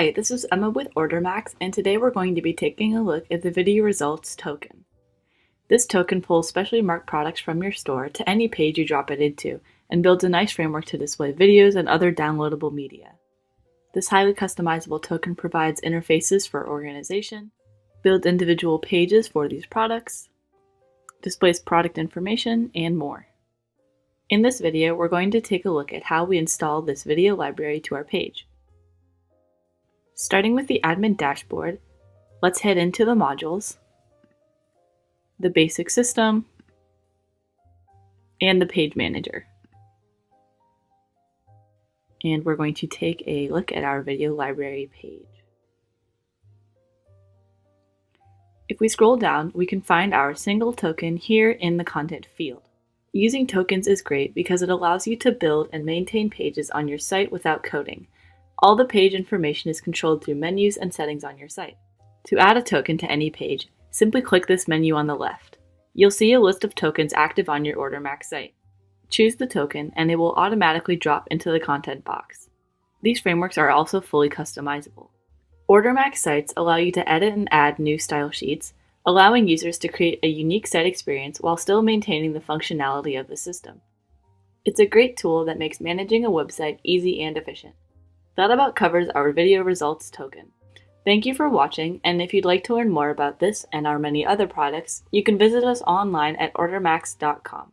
Hi, this is Emma with OrderMaxx, and today we're going to be taking a look at the Video Results token. This token pulls specially marked products from your store to any page you drop it into, and builds a nice framework to display videos and other downloadable media. This highly customizable token provides interfaces for organization, builds individual pages for these products, displays product information, and more. In this video, we're going to take a look at how we install this video library to our page. Starting with the admin dashboard, let's head into the modules, the basic system, and the page manager. And we're going to take a look at our video library page. If we scroll down, we can find our single token here in the content field. Using tokens is great because it allows you to build and maintain pages on your site without coding. All the page information is controlled through menus and settings on your site. To add a token to any page, simply click this menu on the left. You'll see a list of tokens active on your OrderMaxx site. Choose the token and it will automatically drop into the content box. These frameworks are also fully customizable. OrderMaxx sites allow you to edit and add new style sheets, allowing users to create a unique site experience while still maintaining the functionality of the system. It's a great tool that makes managing a website easy and efficient. That about covers our Video Results token. Thank you for watching, and if you'd like to learn more about this and our many other products, you can visit us online at OrderMaxx.com.